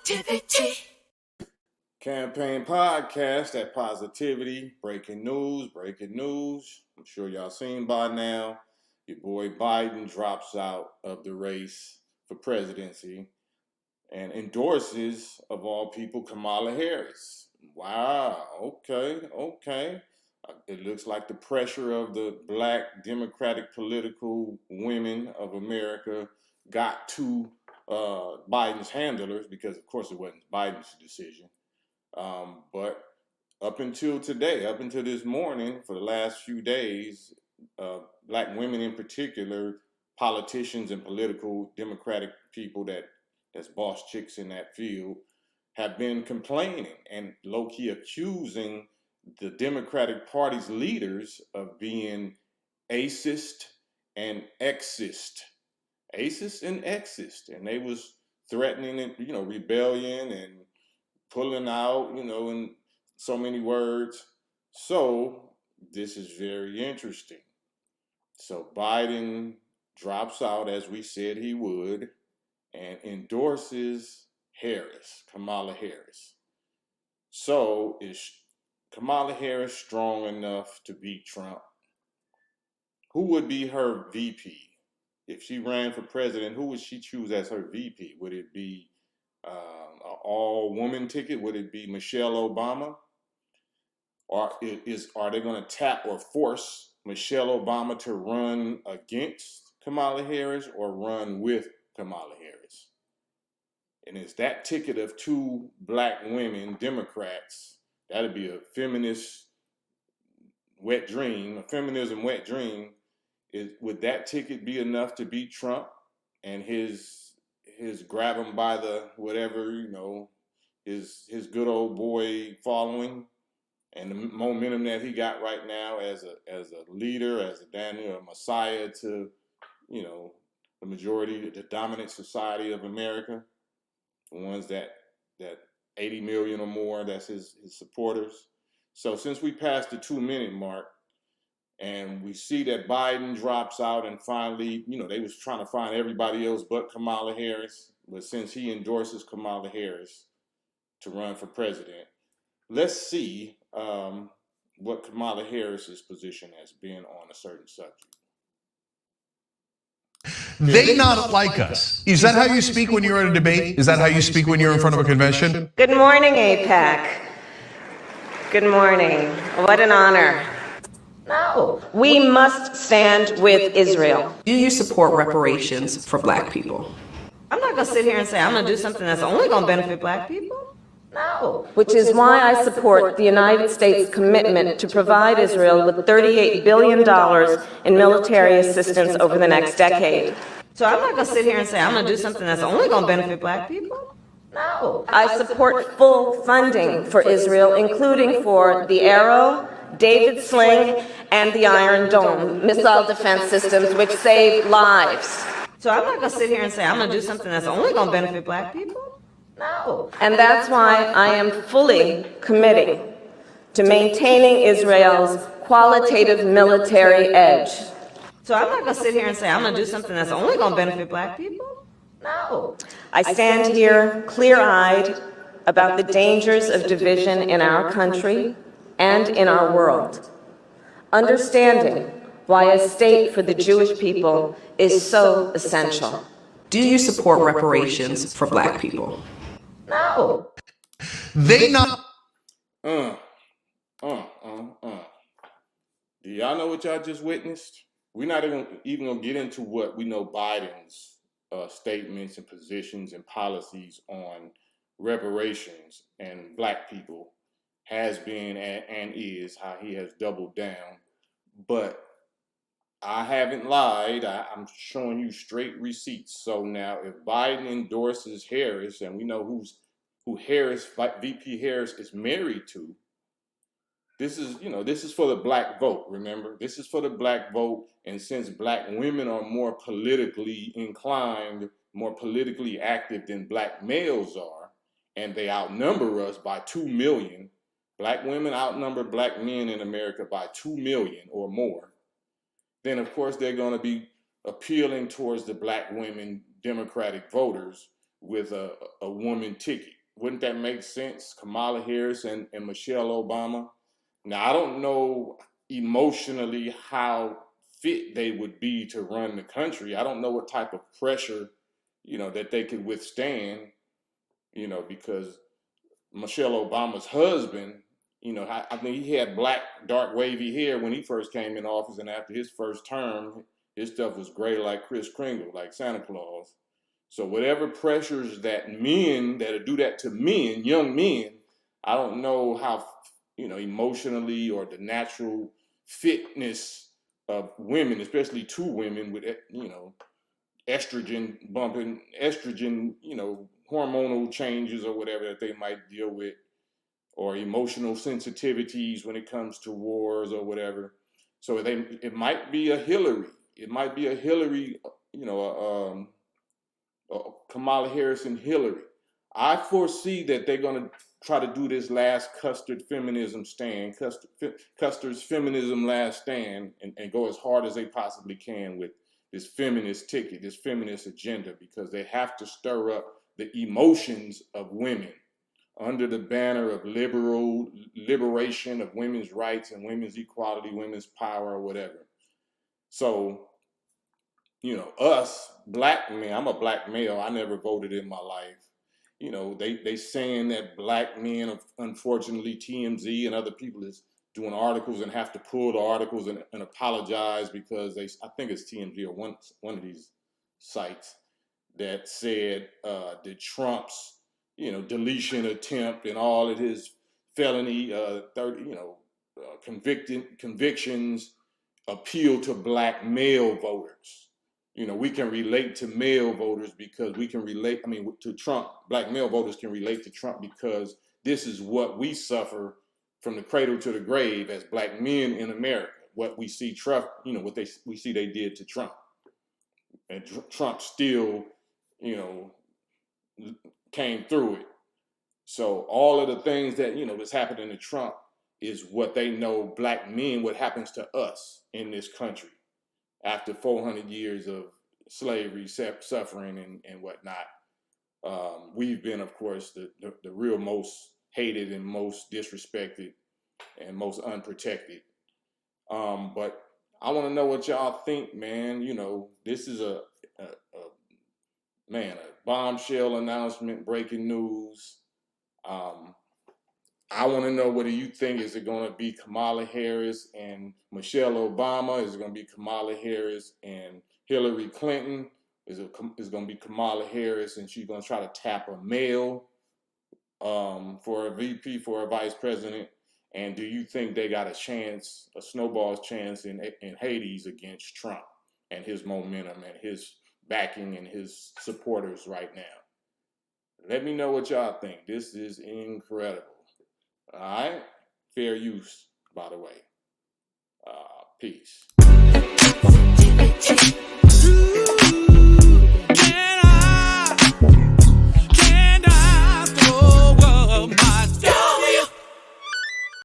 Positivity. Campaign podcast, that positivity, breaking news. I'm sure y'all seen by now. Your boy Biden drops out of the race for presidency and endorses, of all people, Kamala Harris. Wow, okay. It looks like the pressure of the black Democratic political women of America got to Biden's handlers, because of course it wasn't Biden's decision. But up until today, up until this morning, for the last few days, black women in particular, politicians and political Democratic people that's boss chicks in that field, have been complaining and low-key accusing the Democratic Party's leaders of being acist and exist. Acist and exist. And they was threatening, rebellion and pulling out, in so many words. So this is very interesting. So Biden drops out, as we said he would, and endorses Kamala Harris. So is Kamala Harris strong enough to beat Trump? Who would be her VP? If she ran for president, who would she choose as her VP? Would it be an all-woman ticket? Would it be Michelle Obama? Or are they going to tap or force Michelle Obama to run against Kamala Harris or run with Kamala Harris? And it's that ticket of two black women, Democrats, that'd be a feminist wet dream, a feminism wet dream. Would that ticket be enough to beat Trump and his grab him by the whatever, his good old boy following and the momentum that he got right now as a leader, as a messiah to, the majority, the dominant society of America, the ones that 80 million or more, that's his supporters. So since we passed the 2-minute mark and we see that Biden drops out and finally, they was trying to find everybody else but Kamala Harris, but since he endorses Kamala Harris to run for president, let's see what Kamala Harris's position has been on a certain subject. They not like us. Is that how you speak when you're at a debate? Is that how you speak when you're in front of a convention? Good morning, AIPAC. Good morning. What an honor. No. We must stand with Israel. Do you support reparations for black people? I'm not going to sit here and say I'm going to do something that's only going to benefit black people. No. Which is why I support the United States commitment to provide Israel with $38 billion in military assistance over the next decade. So I'm not going to sit here and say I'm going to do something that's only going to benefit black people. No. I support full funding for Israel, including for the Arrow, David Sling, and the Iron Dome missile defense systems, which save lives. So I'm not going to sit here and say I'm going to do something that's only going to benefit black people. No. And that's why I am fully committing to maintaining Israel's qualitative military edge. So I'm not going to sit here and say I'm going to do something that's only going to benefit black people. No. I stand here clear-eyed about the dangers of division in our country and in our world, understanding why a state for the Jewish people is so essential. Do you support reparations for black people? No. They not. Do y'all know what y'all just witnessed? We're not even gonna get into what we know Biden's statements and positions and policies on reparations and black people has been and is, how he has doubled down. But I haven't lied. I'm showing you straight receipts. So now, if Biden endorses Harris, and we know who Harris, VP Harris, is married to, this is for the black vote. Remember, this is for the black vote. And since black women are more politically inclined, more politically active than black males are, and they outnumber us by 2 million, black women outnumber black men in America by 2 million or more, then of course they're going to be appealing towards the black women Democratic voters with a woman ticket. wouldn't that make sense? Kamala Harris and Michelle Obama. Now, I don't know emotionally how fit they would be to run the country. I don't know what type of pressure, that they could withstand, because Michelle Obama's husband, I think he had black, dark, wavy hair when he first came in office, and after his first term, his stuff was gray like Kris Kringle, like Santa Claus. So whatever pressures that men that do that to men, young men, I don't know how, emotionally or the natural fitness of women, especially two women with, estrogen, hormonal changes or whatever that they might deal with, or emotional sensitivities when it comes to wars or whatever. So it might be a Hillary. It might be a Hillary, Kamala Harris and Hillary. I foresee that they're going to try to do this last Custer's feminism last stand, and go as hard as they possibly can with this feminist ticket, this feminist agenda, because they have to stir up the emotions of women under the banner of liberation of women's rights and women's equality, women's power, or whatever. So, us black men, I'm a black male, I never voted in my life. They saying that black men, unfortunately, TMZ and other people is doing articles and have to pull the articles and apologize because I think it's TMZ or one of these sites that said that Trump's, deletion attempt and all of his felony, convictions appeal to black male voters. We can relate to male voters because we can relate, to Trump. Black male voters can relate to Trump because this is what we suffer from the cradle to the grave as black men in America. What we see Trump, we see they did to Trump. And Trump still, came through it. So all of the things that, that's happening to Trump is what they know black men, what happens to us in this country after 400 years of slavery, suffering, and whatnot. We've been, of course, the real most hated and most disrespected and most unprotected. But I want to know what y'all think, man. This is a bombshell announcement, breaking news. I want to know, what do you think? Is it going to be Kamala Harris and Michelle Obama? Is it going to be Kamala Harris and Hillary Clinton? Is it going to be Kamala Harris and she's going to try to tap a male for a VP, for a vice president? And do you think they got a chance, a snowball's chance in Hades against Trump and his momentum and his backing and his supporters right now? Let me know what y'all think. This is incredible. All right? Fair use, by the way. Peace.